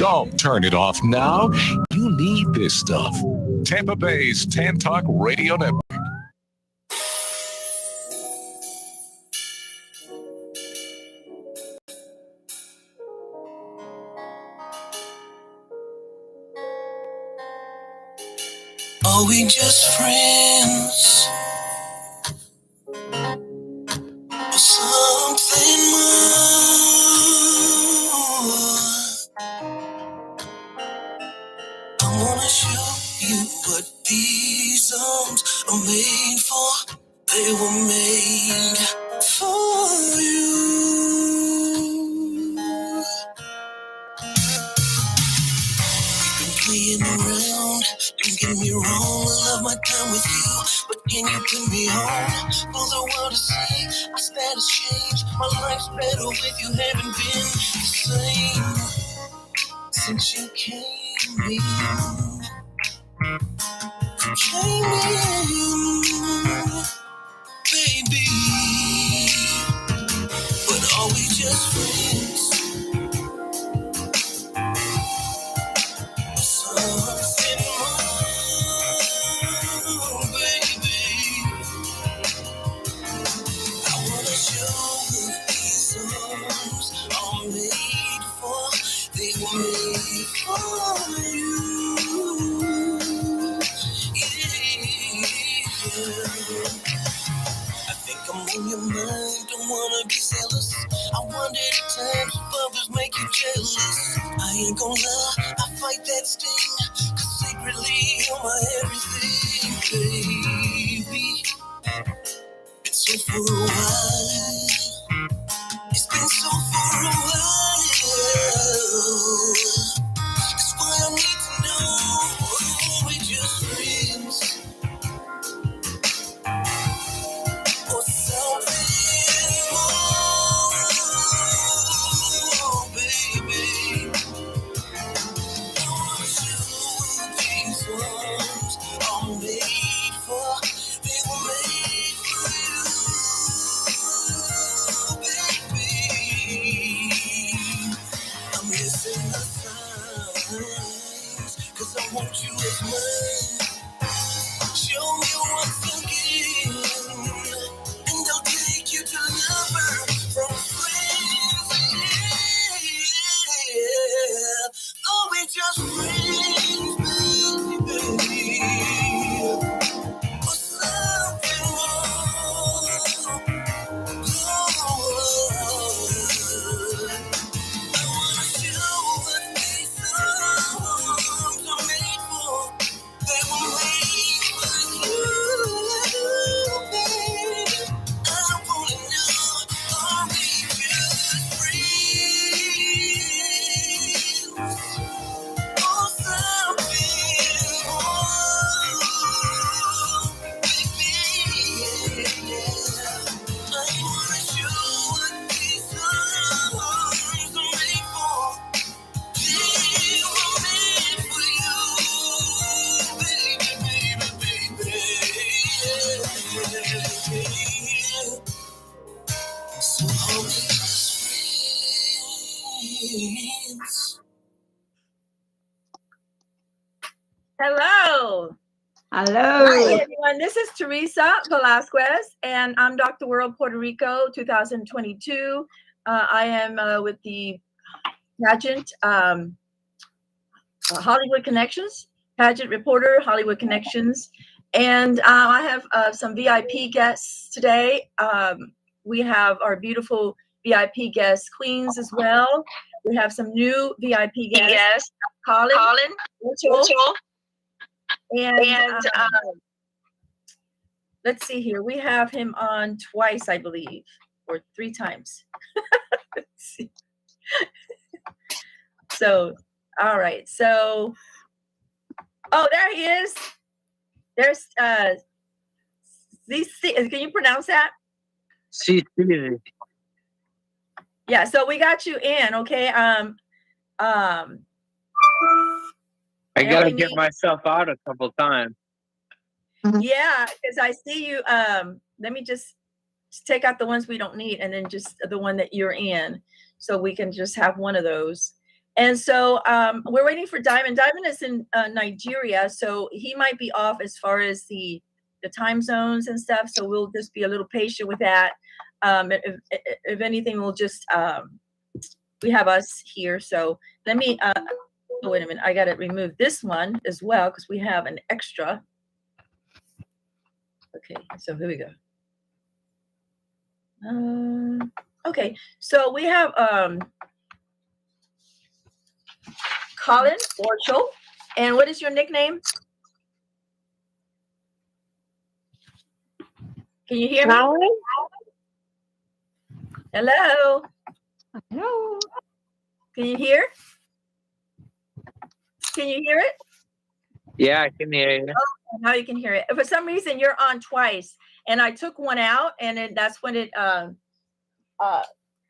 Don't turn it off now. You need this stuff. Tampa Bay's Tan Talk Radio Network. Are we just friends? Or something more? I wanna show you what these arms are made for. They were made for you. Been playing around, don't get me wrong, I love my time with you, but can you put me on for the world to see? Our status changed, my life's better with you, haven't been the same since you came in. Came in, baby, but are we just friends? Something more, baby. I wanna show you these arms are made for. They were made for you. Yeah. I think I'm on your mind, don't wanna be zealous. I wonder at times if others make you jealous. I ain't gon' lie, I fight that sting, 'cause secretly you're my everything, baby. It's so for a while, it's been so for a while. That's why I need to know, are we just friends? Or something more, baby. I wanna show these arms are made for. They were made for you, baby. I'm missing the signs, 'cause I want you as mine. Show me once again, and I'll take you to lover from friends. Yeah. Oh, we just friends, baby. Or something more. I wanna show what these songs are made for. They were made for you, baby. I wanna know, are we just friends? Or something more, baby, yeah. I wanna show what these songs are made for. They were made for you, baby, baby, baby. So hold me friends. Hello. Hello. Hi, everyone. This is Theresa Velasquez, and I'm Dr. World Puerto Rico 2022. I am with the pageant Hollywood Connections, pageant reporter, Hollywood Connections. And I have some VIP guests today. We have our beautiful VIP guest queens as well. We have some new VIP guests. Yes. Colin. Mitchell. And let's see here. We have him on twice, I believe, or 3 times. Let's see. So, all right. So, oh, there he is. There's can you pronounce that? Sí. Yeah. So we got you in. Okay. I gotta get myself out a couple times. Yeah, because I see you. Let me just take out the ones we don't need, and then just the one that you're in, so we can just have one of those. And so we're waiting for Diamond. Diamond is in Nigeria, so he might be off as far as the time zones and stuff. So we'll just be a little patient with that. If anything, we'll just we have us here. So let me. Oh, wait a minute. I got to remove this one as well because we have an extra. Okay, so here we go. Okay, so we have Colin Orchel. And what is your nickname? Can you hear me? Hello? Hello. Can you hear? Can you hear it? Yeah, I can hear you. Oh, now you can hear it. For some reason, you're on twice, and I took one out, and that's when it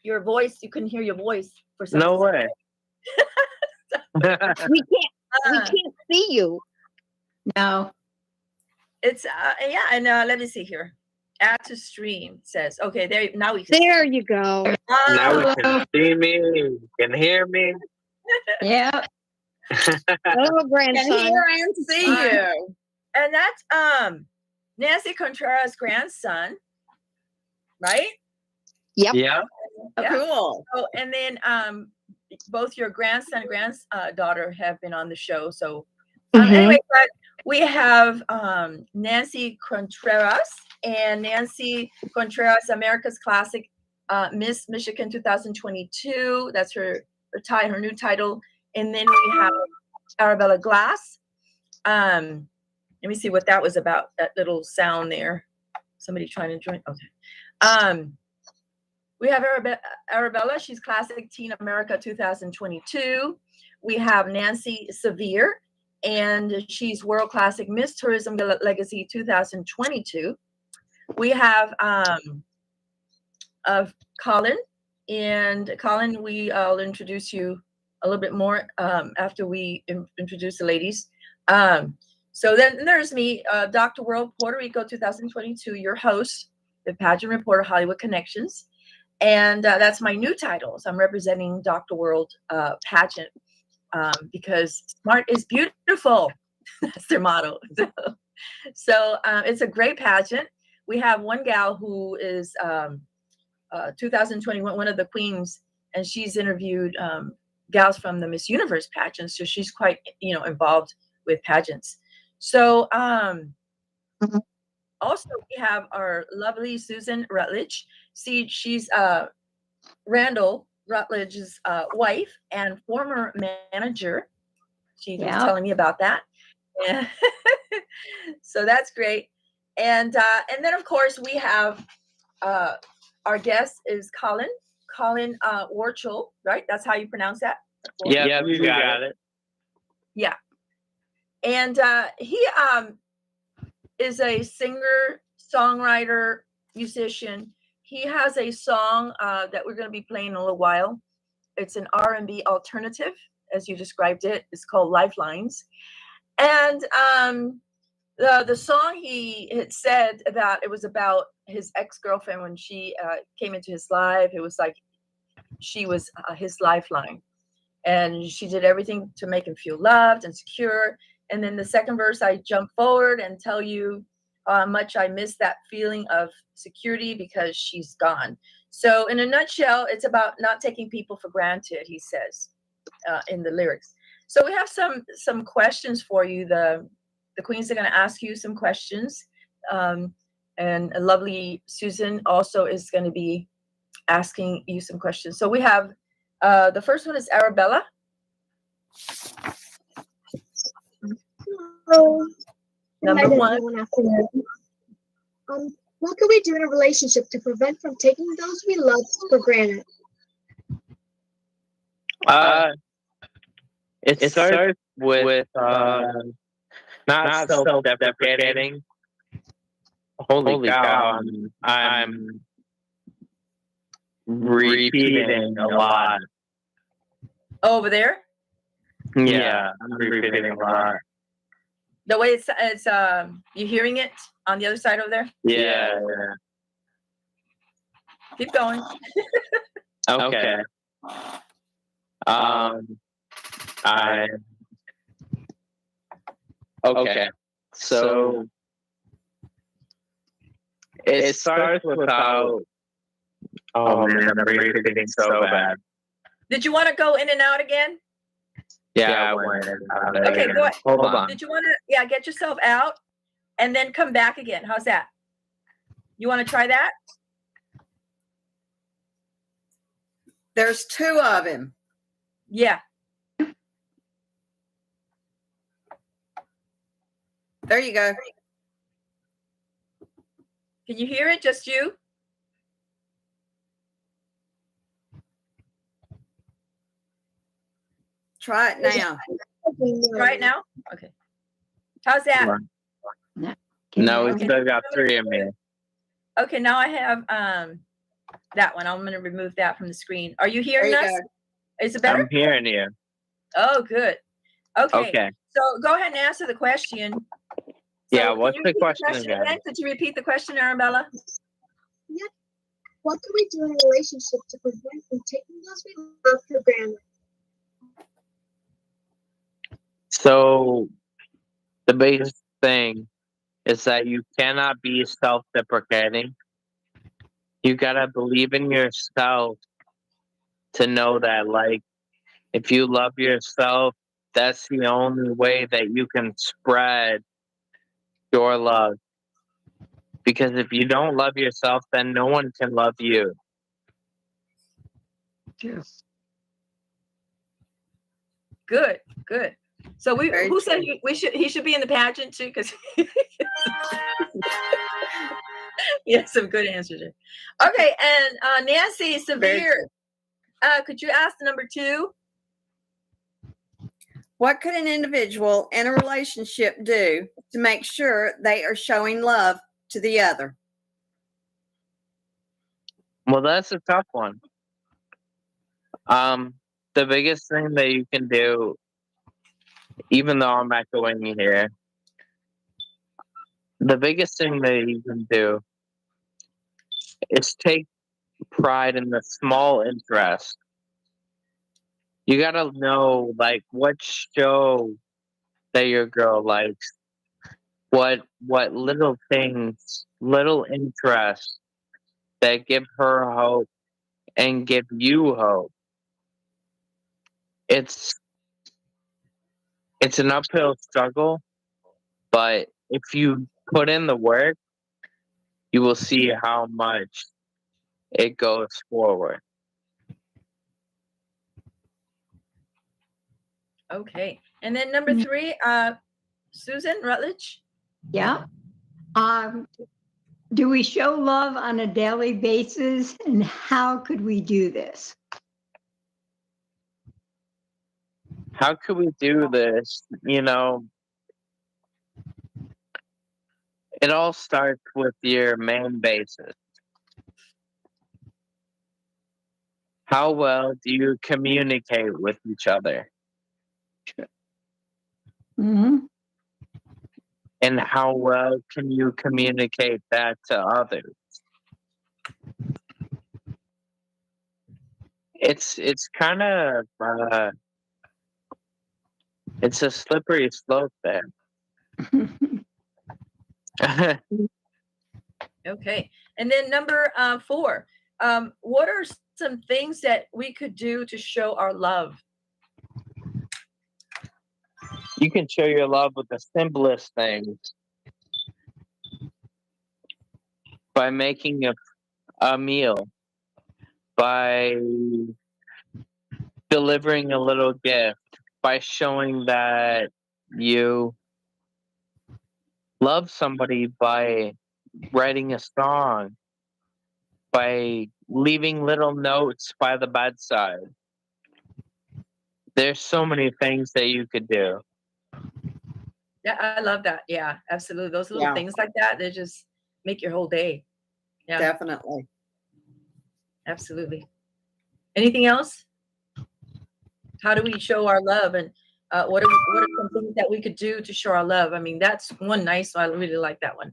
your voice, you couldn't hear your voice for some No reason. way. We can't see you. No. It's yeah, and let me see here. Add to stream says okay. There now we can. There you go. Now we can see me, you can hear me. Yeah. Hello, grandson. Can hear and see you. And that's Nancy Contreras' grandson, right? Yep. Yeah. Yeah. Cool. So, and then both your grandson and granddaughter have been on the show. So anyway, but we have Nancy Contreras and Nancy Contreras, America's Classic Miss Michigan 2022. That's her new title. And then we have Arabella Glass. Let me see what that was about. That little sound there. Somebody trying to join. Okay. We have Arabella. She's Classic Teen America 2022. We have Nancy Severe, and she's World Classic Miss Tourism Legacy 2022. We have Colin, and Colin, I'll introduce you a little bit more after we introduce the ladies. So then there's me, Dr. World Puerto Rico 2022, your host, the pageant reporter, Hollywood Connections. And that's my new title. So I'm representing Dr. World pageant because smart is beautiful. That's their motto. So it's a great pageant. We have one gal who is 2021, one of the queens, and she's interviewed gals from the Miss Universe pageant. So she's quite, involved with pageants. So also we have our lovely Susan Rutledge. See, she's Randall Rutledge's wife and former manager. She was telling me about that. Yeah. So that's great. And then of course we have our guest is Colin Warchel, right? That's how you pronounce that? Yeah, you got it. Yeah. And he is a singer, songwriter, musician. He has a song that we're going to be playing in a little while. It's an R&B alternative, as you described it. It's called Lifelines. And the song he had said that it was about his ex-girlfriend when she came into his life. It was like she was his lifeline. And she did everything to make him feel loved and secure. And then the second verse, I jump forward and tell you how much I miss that feeling of security because she's gone. So in a nutshell, it's about not taking people for granted, he says in the lyrics. So we have some questions for you. The queens are going to ask you some questions. And a lovely Susan also is going to be asking you some questions. So we have the first one is Arabella. Hello. Number one. What can we do in a relationship to prevent from taking those we love for granted? It starts with not self-deprecating. Holy cow! I'm repeating a lot. Over there. Yeah, I'm repeating a lot. The way it's you hearing it on the other side over there? Yeah. Keep going. Okay. I okay. So it starts without. Oh man, I'm breathing so bad. Did you want to go in and out again? Yeah, I went. Okay, go ahead. Hold on. Did you want to, get yourself out and then come back again? How's that? You want to try that? There's two of him. Yeah. There you go. Can you hear it? Just you? Try it now. Try it now? Okay. How's that? No, we still got three of me. Okay, now I have that one. I'm going to remove that from the screen. Are you hearing us? Is it better? I'm hearing you. Oh, good. Okay. Okay. So go ahead and answer the question. Yeah, what's the question again? Could you repeat the question, Arabella? Yeah. What can we do in a relationship to prevent from taking those we love for granted? So the biggest thing is that you cannot be self-deprecating. You gotta believe in yourself to know that, like, if you love yourself, that's the only way that you can spread your love. Because if you don't love yourself, then no one can love you. Yes. Good. So who said he should be in the pageant too? Because he has some good answers there. Okay, and Nancy Severe, could you ask number 2? What could an individual in a relationship do to make sure they are showing love to the other? Well, that's a tough one. The biggest thing that you can do, even though I'm echoing you here, the biggest thing that you can do is take pride in the small interest. You gotta know, like, what show that your girl likes, what little things, little interests that give her hope and give you hope. It's an uphill struggle, but if you put in the work, you will see how much it goes forward. Okay, and then number 3, Susan Rutledge. Yeah. Do we show love on a daily basis, and how could we do this? How could we do this? You know, it all starts with your main basis. How well do you communicate with each other? Mm-hmm. And how well can you communicate that to others? It's kind of it's a slippery slope there. Okay, and then number 4, what are some things that we could do to show our love? You can show your love with the simplest things. By making a meal, by delivering a little gift, by showing that you love somebody, by writing a song, by leaving little notes by the bedside. There's so many things that you could do. Yeah, I love that. Yeah, absolutely. Those little things like that, they just make your whole day. Yeah, Definitely. absolutely. Anything else? How do we show our love, and what are some things that we could do to show our love? I mean, that's one nice one. I really like that one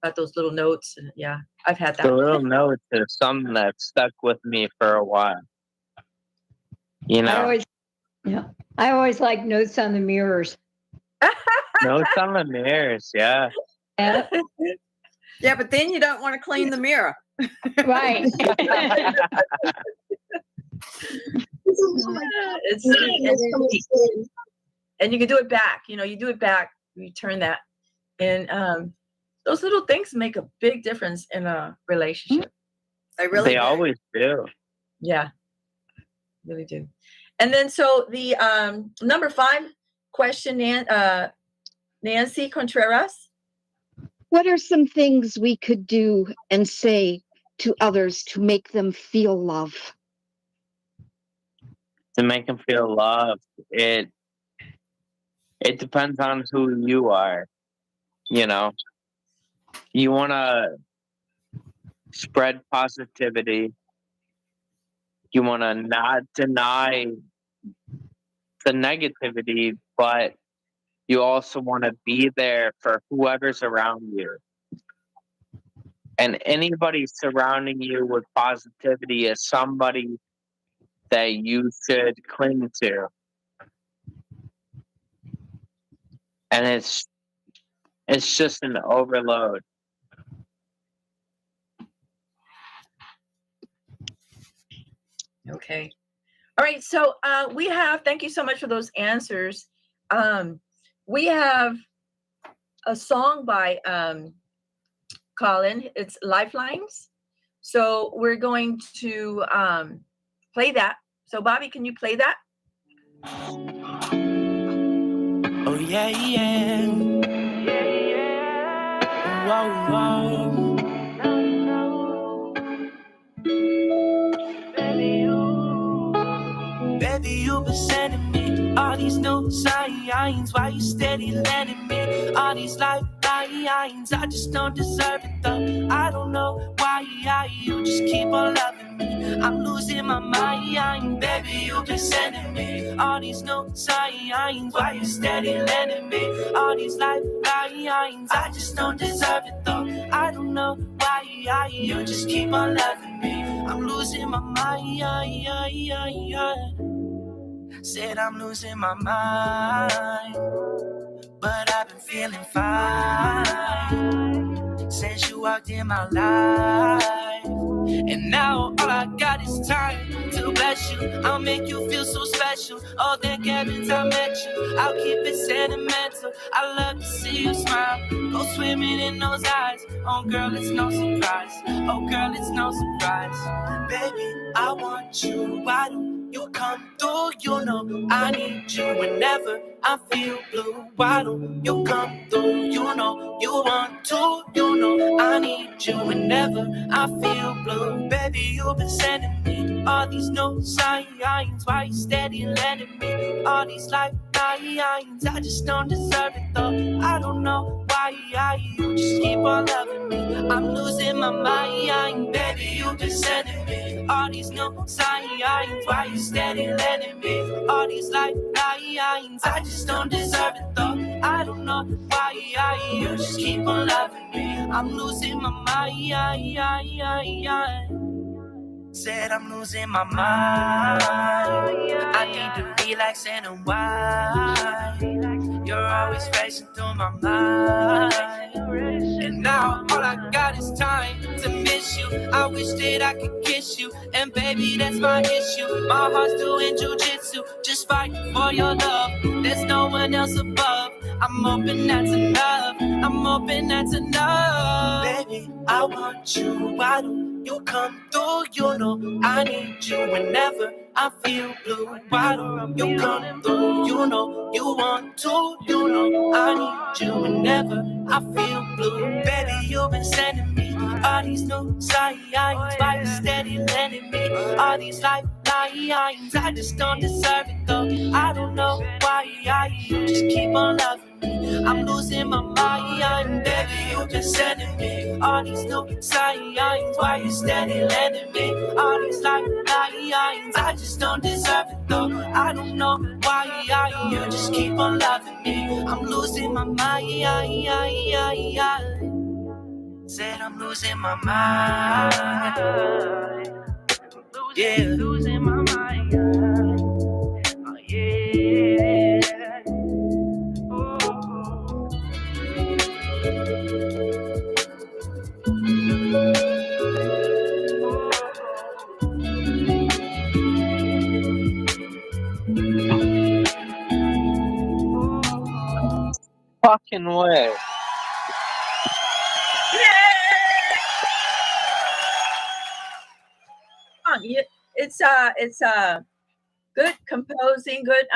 about those little notes. And yeah, I've had that. The little notes is something that stuck with me for a while. You know, Yeah. I always like notes on the mirrors. Notes on the mirrors, yeah. Yeah, Yeah, but then you don't want to clean the mirror. right. It's It's and you can do it back. You know, you do it back, you turn that, and those little things make a big difference in a relationship. They really They do. always do. Yeah, really do. And then so the number 5 question, Nancy Contreras. What are some things we could do and say to others to make them feel love? To make them feel loved, it depends on who you are. You know, you want to spread positivity. You want to not deny the negativity, but you also want to be there for whoever's around you. And anybody surrounding you with positivity is somebody that you should cling to. And it's just an overload. Okay. All right. So we have, thank you so much for those answers. We have a song by Colin. It's Lifelines. So we're going to play that. So Bobby, can you play that? Oh yeah, yeah. Whoa, whoa. Baby, you been sending me all these new signs. Why you steady letting me all these lifelines? I just don't deserve it though. I don't know why you just keep on loving me. I'm losing my mind. Baby, you been sending me all these new signs. Why you steady letting me all these lifelines? I just don't deserve it though. I don't know why you just keep on loving me. I'm losing my mind. Said I'm losing my mind, but I've been feeling fine since you walked in my life. And now all I got is time to bless you. I'll make you feel so special. Oh, thank heavens I met you. I'll keep it sentimental. I love to see you smile. Go swimming in those eyes. Oh, girl, it's no surprise. Oh, girl, it's no surprise. Baby, I want you. Why don't you come through? You know I need you whenever I feel blue. Why don't you come through? You know you want to. You know I need you whenever I feel blue. Baby, you've been sending me all these no signs. Why you steady letting me all these lifelines? I just don't deserve it though. I don't know why you just keep on loving me. I'm losing my mind. Baby, you've been sending me all these no signs. Why you steady letting me all these lifelines? I just don't deserve it though. I don't know why you just keep on loving me. I'm losing my mind. Said I'm losing my mind. I need to relax and unwind. You're always racing through my mind. And now all I got is time to miss you. I wish that I could kiss you. And baby, that's my issue. My heart's doing jujitsu, just fighting for your love. There's no one else above. I'm hoping that's enough. I'm hoping that's enough. Baby, I want you. Why don't you come through? You know I need you whenever I feel blue. Why don't you come through? You know you want to. You know I need you whenever I feel blue. Baby, you've been sending me all these new signs. Why you steady letting me all these lifelines? I just don't deserve it though. I don't know why you just keep on loving me. I'm losing my mind. Baby, you've been sending me all these new signs. Why you steady letting me all these lifelines? I just don't deserve it though. I don't know why you just keep on loving me. I'm losing my mind. Said I'm losing my mind. Yeah, losing my mind. Oh, yeah. fucking way. It's good composing, good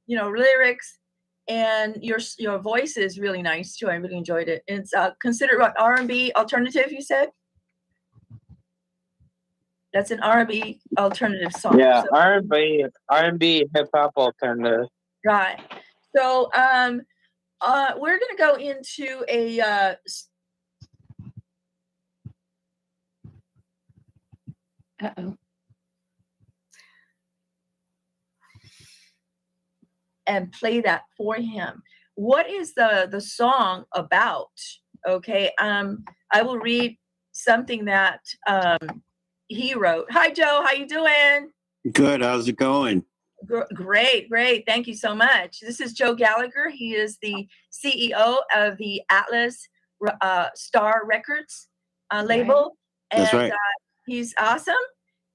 lyrics, and your voice is really nice too. I really enjoyed it. It's considered what, R&B alternative, you said? That's an R&B alternative song. Yeah, So, R&B hip hop alternative. right. So we're gonna go into a Uh-oh. and play that for him. What is the song about? Okay, I will read something that he wrote. Hi, Joe. How you doing? Good. How's it going? Great. Thank you so much. This is Joe Gallagher. He is the CEO of the Atlas Star Records label, That's and right. he's awesome.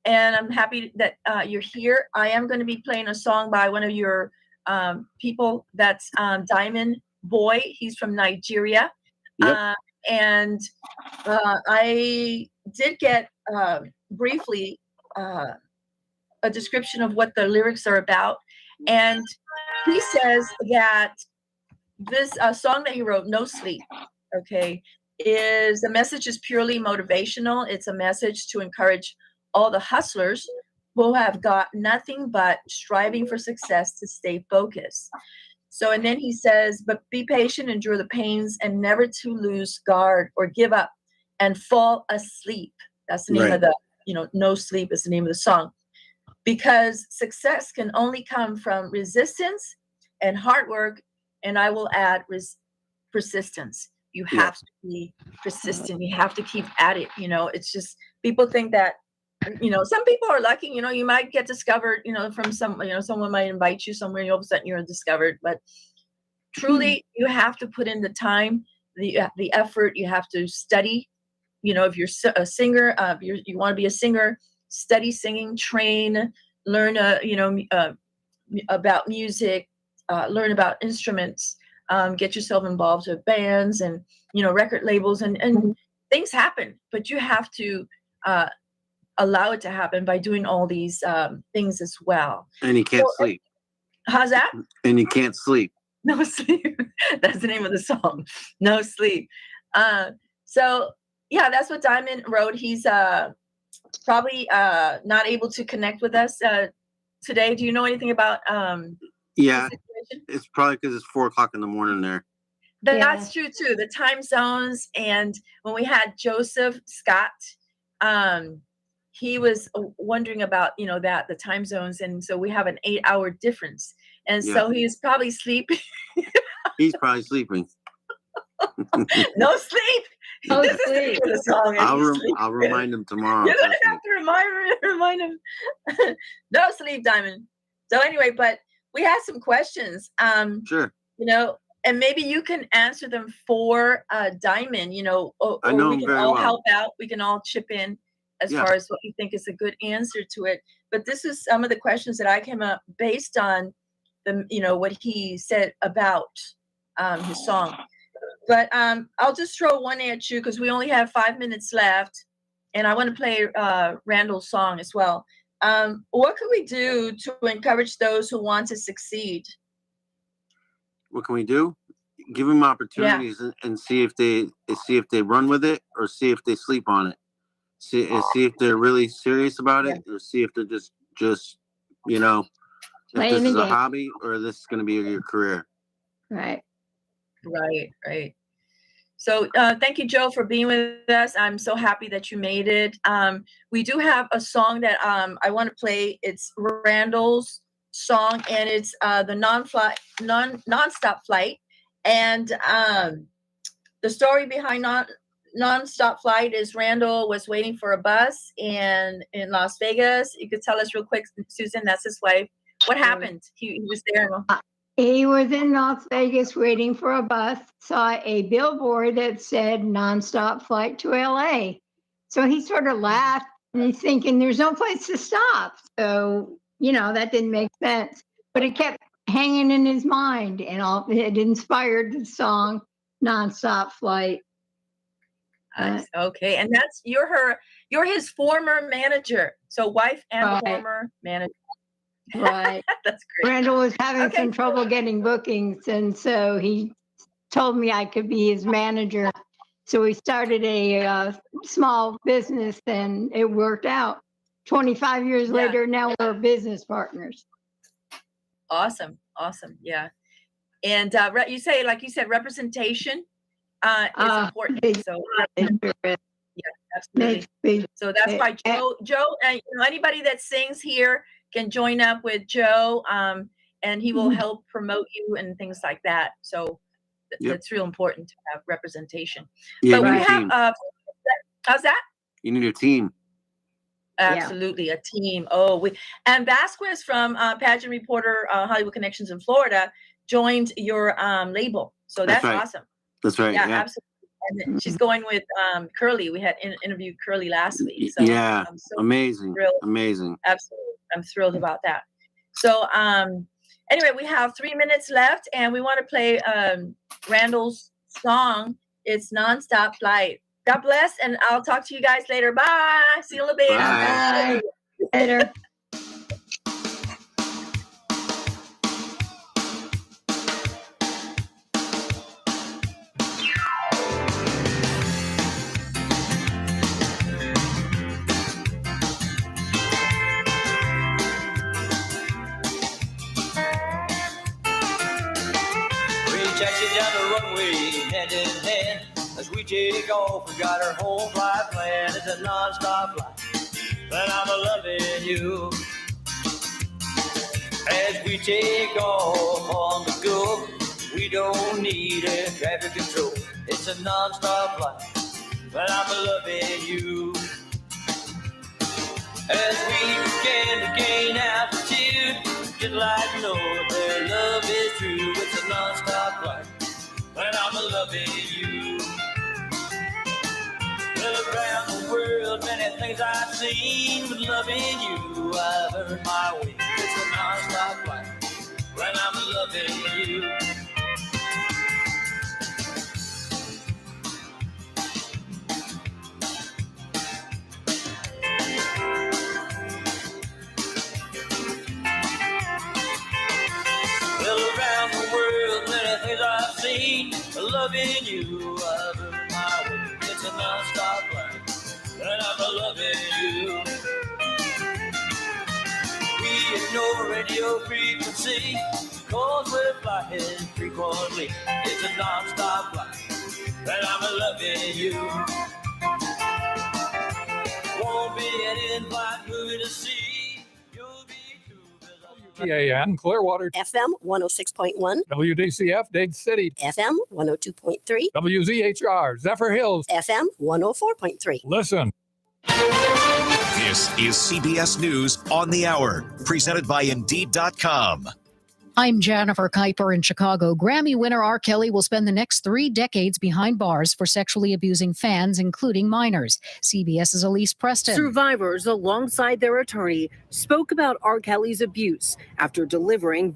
And I'm happy that you're here. I am going to be playing a song by one of your people. That's Diamond Boy. He's from Nigeria. Yep. And I did get briefly a description of what the lyrics are about. And he says that this song that he wrote, No Sleep, okay, the message is purely motivational. It's a message to encourage all the hustlers who have got nothing but striving for success to stay focused. So, and then he says, but be patient, endure the pains, and never to lose guard or give up and fall asleep. That's the name Right. of the, No Sleep is the name of the song. Because success can only come from resistance and hard work. And I will add persistence. You have to be persistent. You have to keep at it. It's just, people think that, some people are lucky, you might get discovered, from someone might invite you somewhere and all of a sudden you're discovered. But truly, you have to put in the time, the effort. You have to study. If you're a singer, you want to be a singer, study singing, train, learn, about music, learn about instruments, get yourself involved with bands and, record labels, and things happen, but you have to allow it to happen by doing all these things as well. And you can't sleep. How's that? And you can't sleep. No sleep. That's the name of the song. No sleep. So yeah, that's what Diamond wrote. He's probably not able to connect with us today. Do you know anything about Yeah, the situation? it's probably because it's 4:00 in the morning there. That's true too. The time zones, and when we had Joseph Scott, he was wondering about that the time zones, and so we have an 8-hour difference, and so he was probably sleeping. He's probably sleeping. No sleep. No This is the name sleep. of the song. and I'll remind him tomorrow. You're gonna have to remind him. No sleep, Diamond. So anyway, but we had some questions. Sure. And maybe you can answer them for Diamond. Or I know we him can very all well. help out. We can all chip in as far as what you think is a good answer to it. But this is some of the questions that I came up based on the what he said about his song. But I'll just throw one at you because we only have 5 minutes left, and I want to play Randall's song as well. What can we do to encourage those who want to succeed? What can we do? Give them opportunities and see if they run with it or see if they sleep on it. See if they're really serious about it, or see if they're just if this is a hobby or this is going to be your career. Right. So thank you, Joe, for being with us. I'm so happy that you made it. We do have a song that I want to play. It's Randall's song, and it's the nonstop flight. And the story behind nonstop flight is Randall was waiting for a bus in Las Vegas. You could tell us real quick, Susan, that's his wife. What happened? He was there. He was in Las Vegas waiting for a bus, saw a billboard that said nonstop flight to LA. So he sort of laughed and he's thinking there's no place to stop. So, that didn't make sense. But it kept hanging in his mind, and all it inspired the song "Nonstop Flight." Nice. Okay, and that's you're his former manager, so wife and Right. former manager. Right. That's great. Randall was having Okay. some trouble getting bookings, and so he told me I could be his manager. So we started a small business, and it worked out. 25 years Yeah. later, now we're business partners. Awesome. Yeah. And you said representation is important. So absolutely. So that's why Joe, anybody that sings here can join up with Joe, and he will help promote you and things like that. So it's real important to have representation. Yeah, but we have how's that? You need a team. Absolutely, a team. And Vasquez from Pageant Reporter Hollywood Connections in Florida joined your label, so that's right. awesome. That's right. Yeah, absolutely. And she's going with Curly. We had interviewed Curly last week. So yeah, I'm so amazing, thrilled. amazing. Absolutely, I'm thrilled about that. So anyway, we have 3 minutes left, and we want to play Randall's song. It's Nonstop Flight. God bless, and I'll talk to you guys later. Bye. See you in a little bit. Bye. Later. Down the runway, hand in hand, as we take off. We got our whole flight plan. It's a non-stop flight, and I'm loving you. As we take off on the go, we don't need air traffic control. It's a non-stop flight, and I'm loving you. As we begin to gain altitude, just like know their love is true. It's a non-stop flight, and I'm loving you. Well, around the world, many things I've seen, but loving you, I've earned my way. It's a non-stop flight, and I'm loving you. Well, around the world, many things I've seen, loving you, I've earned my way. It's a non-stop flight, and I'm loving you. We ignore radio frequency, cause we're flying frequently. It's a non-stop flight, and I'm loving you. Won't be an in-flight movie to see. TAN Clearwater, FM 106.1, WDCF Dade City, FM 102.3, WZHR Zephyr Hills, FM 104.3. Listen. This is CBS News on the Hour, presented by Indeed.com. I'm Jennifer Kuiper in Chicago. Grammy winner R. Kelly will spend the next 3 decades behind bars for sexually abusing fans, including minors. CBS's Elise Preston. Survivors, alongside their attorney, spoke about R. Kelly's abuse after delivering